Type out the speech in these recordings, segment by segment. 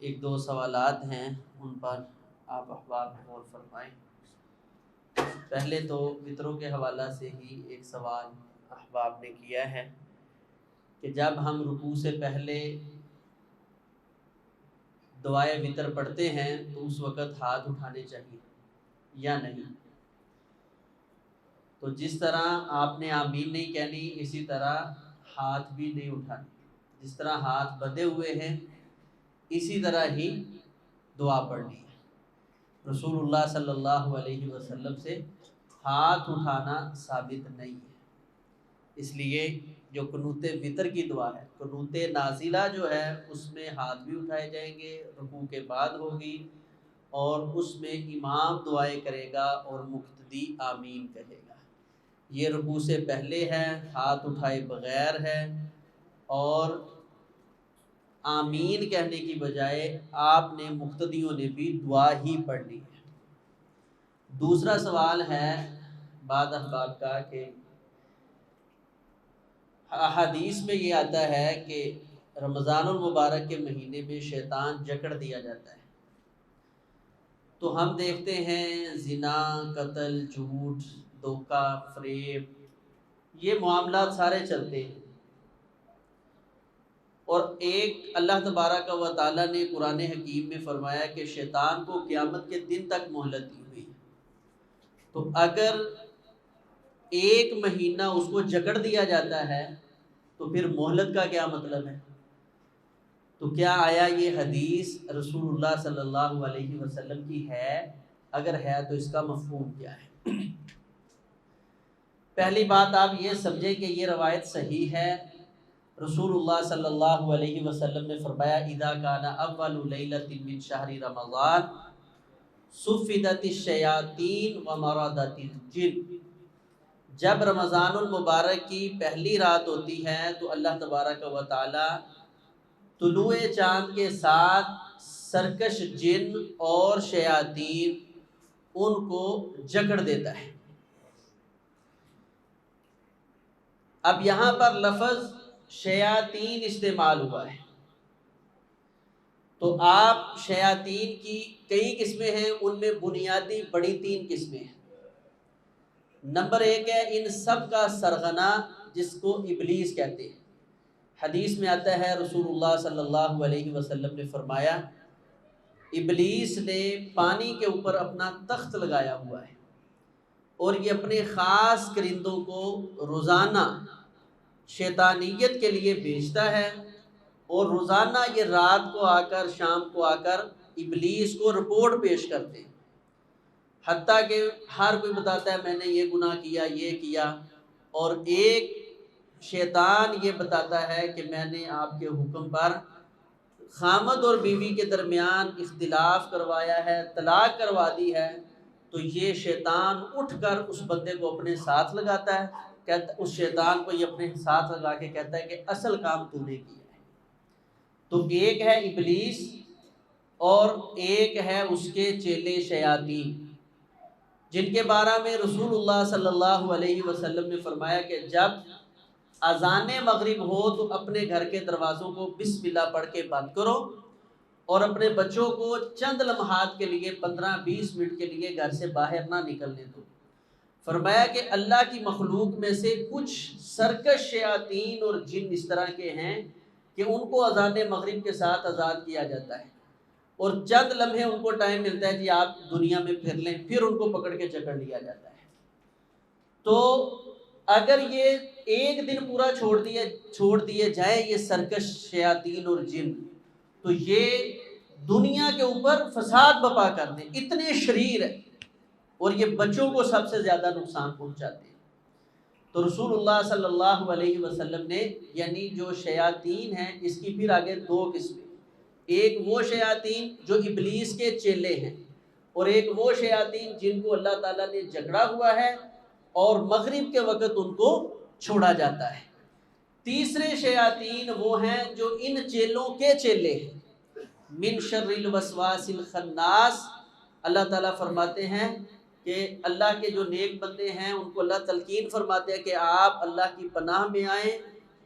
ایک دو سوالات ہیں، ان پر آپ احباب غور فرمائیں۔ پہلے تو وطروں کے حوالہ سے ہی ایک سوال احباب نے کیا ہے کہ جب ہم رکوع سے پہلے دعائے وطر پڑھتے ہیں تو اس وقت ہاتھ اٹھانے چاہیے یا نہیں؟ تو جس طرح آپ نے آمین نہیں کہنی، اسی طرح ہاتھ بھی نہیں اٹھانے۔ جس طرح ہاتھ بندھے ہوئے ہیں اسی طرح ہی دعا پڑھنی ہے۔ رسول اللہ صلی اللہ علیہ وسلم سے ہاتھ اٹھانا ثابت نہیں ہے، اس لیے جو قنوت وطر کی دعا ہے، قنوت نازلہ جو ہے، اس میں ہاتھ بھی اٹھائے جائیں گے، رکوع کے بعد ہوگی، اور اس میں امام دعائیں کرے گا اور مقتدی آمین کہے گا۔ یہ رکوع سے پہلے ہے، ہاتھ اٹھائے بغیر ہے، اور آمین کہنے کی بجائے آپ نے مقتدیوں نے بھی دعا ہی پڑھنی ہے۔ دوسرا سوال ہے بعض احباب کا کہ احادیث میں یہ آتا ہے کہ رمضان المبارک کے مہینے میں شیطان جکڑ دیا جاتا ہے، تو ہم دیکھتے ہیں زنا، قتل، جھوٹ، دھوکہ، فریب، یہ معاملات سارے چلتے ہیں، اور ایک اللہ تبارک و تعالیٰ نے قرآن حکیم میں فرمایا کہ شیطان کو قیامت کے دن تک مہلت دی ہوئی ہے۔ تو اگر ایک مہینہ اس کو جکڑ دیا جاتا ہے تو پھر مہلت کا کیا مطلب ہے؟ تو کیا آیا یہ حدیث رسول اللہ صلی اللہ علیہ وسلم کی ہے؟ اگر ہے تو اس کا مفہوم کیا ہے؟ پہلی بات آپ یہ سمجھیں کہ یہ روایت صحیح ہے۔ رسول اللہ صلی اللہ علیہ وسلم نے فرمایا اذا کان اول لیلۃ من شہر رمضان صفدت الشیاطین ومرضت الجن، جب رمضان المبارک کی پہلی رات ہوتی ہے تو اللہ تبارک و تعالی طلوع چاند کے ساتھ سرکش جن اور شیاطین ان کو جکڑ دیتا ہے۔ اب یہاں پر لفظ شیاطین استعمال ہوا ہے، تو آپ شیاطین کی کئی قسمیں ہیں، ان میں بنیادی بڑی تین قسمیں ہیں۔ نمبر ایک ہے ان سب کا سرغنہ، جس کو ابلیس کہتے ہیں۔ حدیث میں آتا ہے رسول اللہ صلی اللہ علیہ وسلم نے فرمایا ابلیس نے پانی کے اوپر اپنا تخت لگایا ہوا ہے، اور یہ اپنے خاص کرندوں کو روزانہ شیطانیت کے لیے بھیجتا ہے، اور روزانہ یہ رات کو آ کر شام کو آ کر ابلیس کو رپورٹ پیش کرتے ہیں، حتیٰ کہ ہر کوئی بتاتا ہے میں نے یہ گناہ کیا، یہ کیا، اور ایک شیطان یہ بتاتا ہے کہ میں نے آپ کے حکم پر خامد اور بیوی کے درمیان اختلاف کروایا ہے، طلاق کروا دی ہے، تو یہ شیطان اٹھ کر اس بندے کو اپنے ساتھ لگاتا ہے، کہتا اس شیطان کو یہ اپنے ساتھ لگا کے کہتا ہے کہ اصل کام تو نے کیا ہے۔ تو ایک ہے ابلیس اور ایک ہے اس کے چیلے شیاطین، جن کے بارے میں رسول اللہ صلی اللہ علیہ وسلم نے فرمایا کہ جب اذان مغرب ہو تو اپنے گھر کے دروازوں کو بسم اللہ پڑھ کے بند کرو، اور اپنے بچوں کو چند لمحات کے لیے 15-20 منٹ کے لیے گھر سے باہر نہ نکلنے دو۔ فرمایا کہ اللہ کی مخلوق میں سے کچھ سرکش شیاطین اور جن اس طرح کے ہیں کہ ان کو اذان مغرب کے ساتھ آزاد کیا جاتا ہے، اور چند لمحے ان کو ٹائم ملتا ہے کہ آپ دنیا میں پھر لیں، پھر ان کو پکڑ کے جکڑ لیا جاتا ہے۔ تو اگر یہ ایک دن پورا چھوڑ دیے جائیں یہ سرکش شیاطین اور جن، تو یہ دنیا کے اوپر فساد بپا کر دیں، اتنے شریر ہیں، اور یہ بچوں کو سب سے زیادہ نقصان پہنچاتے ہیں۔ تو رسول اللہ صلی اللہ علیہ وسلم نے یعنی جو شیاطین ہیں اس کی پھر آگے دو قسمیں، ایک وہ شیاطین جو ابلیس کے چیلے ہیں، اور ایک وہ شیاطین جن کو اللہ تعالیٰ نے جکڑا ہوا ہے اور مغرب کے وقت ان کو چھوڑا جاتا ہے۔ تیسرے شیاطین وہ ہیں جو ان چیلوں کے چیلے ہیں۔ من شر الوسواس الخناس، اللہ تعالیٰ فرماتے ہیں کہ اللہ کے جو نیک بندے ہیں ان کو اللہ تلقین فرماتے ہیں کہ آپ اللہ کی پناہ میں آئیں،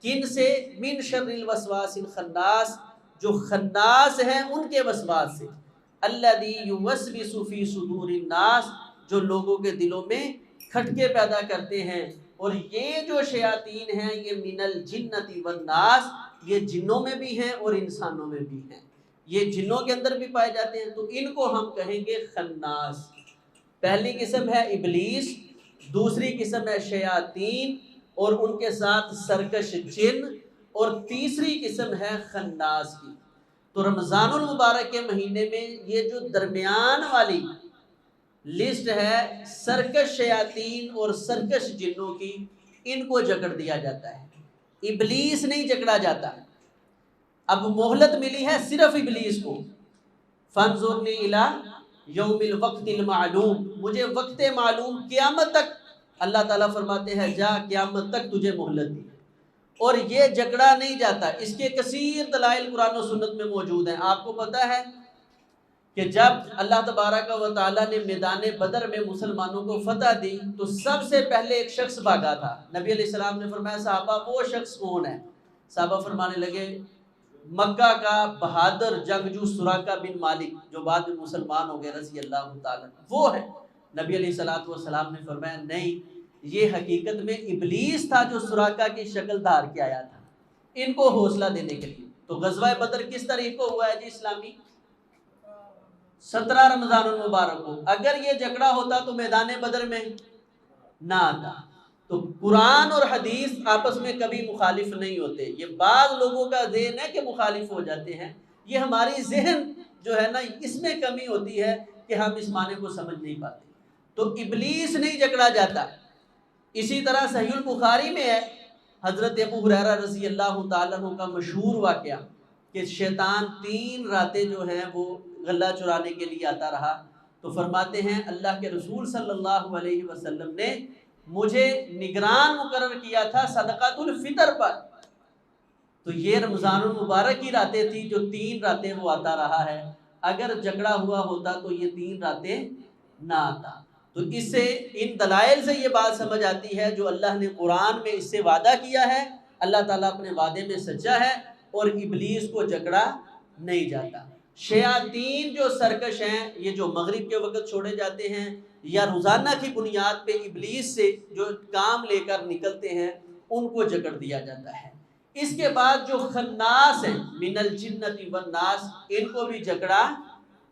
کن سے؟ من شر الوسواس الخناس، جو خناس ہیں ان کے وسواس سے، الذی یوسوس فی صدور الناس، جو لوگوں کے دلوں میں کھٹکے پیدا کرتے ہیں۔ اور یہ جو شیاطین ہیں یہ من الجنت والناس، یہ جنوں میں بھی ہیں اور انسانوں میں بھی ہیں، یہ جنوں کے اندر بھی پائے جاتے ہیں، تو ان کو ہم کہیں گے خناس۔ پہلی قسم ہے ابلیس، دوسری قسم ہے شیاطین اور ان کے ساتھ سرکش جن، اور تیسری قسم ہے خناس کی۔ تو رمضان المبارک کے مہینے میں یہ جو درمیان والی لسٹ ہے سرکش شیاطین اور سرکش جنوں کی، ان کو جکڑ دیا جاتا ہے، ابلیس نہیں جکڑا جاتا۔ اب مہلت ملی ہے صرف ابلیس کو، فانظرنی الی یوم الوقت المعلوم، مجھے وقت معلوم قیامت تک، اللہ تعالیٰ فرماتے ہیں جا قیامت تک تجھے مہلت دی، اور یہ جکڑا نہیں جاتا۔ اس کے کثیر دلائل قرآن و سنت میں موجود ہیں۔ آپ کو پتہ ہے کہ جب اللہ تبارک و تعالیٰ نے میدان بدر میں مسلمانوں کو فتح دی تو سب سے پہلے ایک شخص بھاگا تھا۔ نبی علیہ السلام نے فرمایا صحابہ وہ شخص کون ہے؟ صحابہ فرمانے لگے مکہ کا بہادر جنگجو سراقہ بن مالک، جو بعد میں مسلمان ہو گئے رضی اللہ تعالیٰ، وہ ہے۔ نبی علیہ السلام نے فرمایا نہیں، یہ حقیقت میں ابلیس تھا جو سراقہ کی شکل دھار کے آیا تھا ان کو حوصلہ دینے کے لیے۔ تو غزوہ بدر کس تاریخ کو ہوا ہے جی اسلامی؟ 17 رمضان المبارک کو۔ اگر یہ جھگڑا ہوتا تو میدان بدر میں نہ آتا۔ تو قرآن اور حدیث آپس میں کبھی مخالف نہیں ہوتے، یہ بعض لوگوں کا ذہن ہے کہ مخالف ہو جاتے ہیں، یہ ہماری ذہن جو ہے نا اس میں کمی ہوتی ہے کہ ہم اس معنی کو سمجھ نہیں پاتے۔ تو ابلیس نہیں جکڑا جاتا۔ اسی طرح صحیح البخاری میں ہے حضرت ابو ہریرہ رضی اللہ تعالیٰ عنہ کا مشہور واقعہ کہ شیطان 3 راتیں جو ہیں وہ غلہ چرانے کے لیے آتا رہا، تو فرماتے ہیں اللہ کے رسول صلی اللہ علیہ وسلم نے مجھے نگران مقرر کیا تھا صدقۃ الفطر پر۔ تو یہ رمضان المبارک کی راتیں تھی جو 3 راتیں وہ آتا رہا ہے، اگر جھگڑا ہوا ہوتا تو یہ 3 راتیں نہ آتا۔ تو اس سے ان دلائل سے یہ بات سمجھ آتی ہے جو اللہ نے قرآن میں اس سے وعدہ کیا ہے، اللہ تعالیٰ اپنے وعدے میں سچا ہے اور ابلیس کو جکڑا نہیں جاتا۔ شیاطین جو سرکش ہیں یہ جو مغرب کے وقت چھوڑے جاتے ہیں یا روزانہ کی بنیاد پہ ابلیس سے جو کام لے کر نکلتے ہیں ان کو جکڑ دیا جاتا ہے۔ اس کے بعد جو خناس ہیں من الجنت والناس، ان کو بھی جکڑا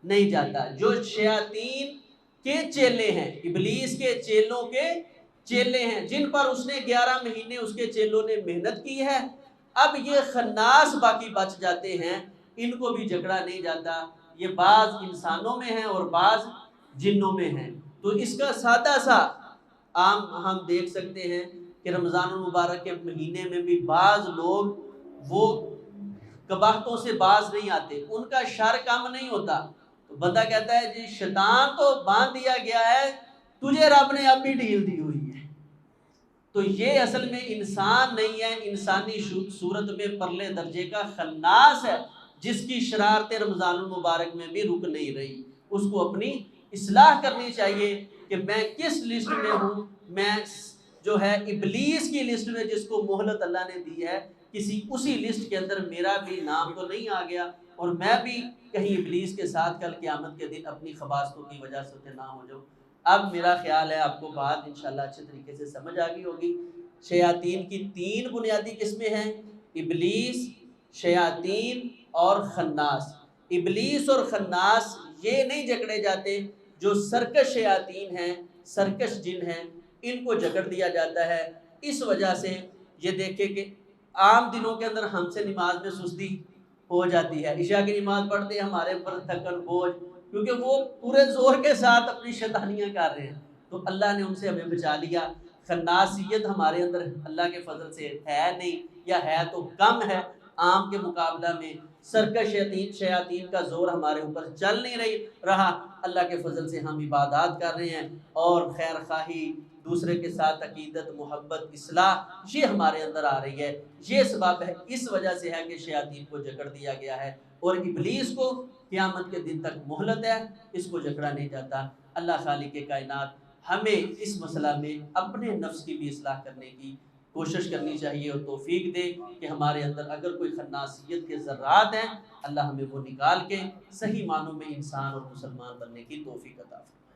نہیں جاتا۔ جو شیاطین کے چیلے ہیں، ابلیس کے چیلوں کے چیلے ہیں جن پر اس نے 11 مہینے اس کے چیلوں نے محنت کی ہے، اب یہ خناس باقی بچ جاتے ہیں، ان کو بھی جکڑا نہیں جاتا۔ یہ بعض انسانوں میں ہیں اور بعض جنوں میں ہیں۔ تو اس کا سادہ سا عام ہم دیکھ سکتے ہیں کہ رمضان المبارک کے مہینے میں بھی بعض لوگ وہ قباحتوں سے باز نہیں آتے، ان کا شر کم نہیں ہوتا، تو بندہ کہتا ہے جی شیطان تو باندھ دیا گیا ہے، تجھے رب نے اب بھی ڈھیل دی ہوئی ہے۔ تو یہ اصل میں انسان نہیں ہے، انسانی صورت میں پرلے درجے کا خناس ہے جس کی شرارت رمضان المبارک میں بھی رک نہیں رہی۔ اس کو اپنی اصلاح کرنی چاہیے کہ میں کس لسٹ میں ہوں، میں جو ہے ابلیس کی لسٹ میں جس کو مہلت اللہ نے دی ہے، کسی اسی لسٹ کے اندر میرا بھی نام تو نہیں آ گیا اور میں بھی کہیں ابلیس کے ساتھ کل قیامت کے دن اپنی خباثتوں کی وجہ سے نہ ہو جاؤں۔ اب میرا خیال ہے آپ کو بات انشاءاللہ اچھے طریقے سے سمجھ آ گئی ہوگی۔ شیاطین کی 3 بنیادی قسمیں ہیں، ابلیس، شیاطین اور خناس۔ ابلیس اور خناس یہ نہیں جکڑے جاتے، جو سرکش شیاطین ہیں، سرکش جن ہیں، ان کو جکڑ دیا جاتا ہے۔ اس وجہ سے یہ دیکھیں کہ عام دنوں کے اندر ہم سے نماز میں سستی ہو جاتی ہے، عشاء کی نماز پڑھتے ہیں ہمارے اوپر تھکن بوجھ، کیونکہ وہ پورے زور کے ساتھ اپنی شیطانیاں کر رہے ہیں، تو اللہ نے ان سے ہمیں بچا لیا۔ خناسیت ہمارے اندر اللہ کے فضل سے ہے نہیں، یا ہے تو کم ہے عام کے مقابلہ میں۔ سرکش شیاطین کا زور ہمارے اوپر چل نہیں رہا، اللہ کے فضل سے ہم عبادات کر رہے ہیں اور خیر خواہی، دوسرے کے ساتھ عقیدت، محبت، اصلاح یہ ہمارے اندر آ رہی ہے۔ یہ سبب ہے، اس وجہ سے ہے کہ شیاطین کو جکڑ دیا گیا ہے، اور ابلیس کو قیامت کے دن تک مہلت ہے، اس کو جکڑا نہیں جاتا۔ اللہ خالق کائنات ہمیں اس مسئلہ میں اپنے نفس کی بھی اصلاح کرنے کی کوشش کرنی چاہیے اور توفیق دے کہ ہمارے اندر اگر کوئی خناسیت کے ذرات ہیں اللہ ہمیں وہ نکال کے صحیح معنوں میں انسان اور مسلمان بننے کی توفیق عطا فرمائے۔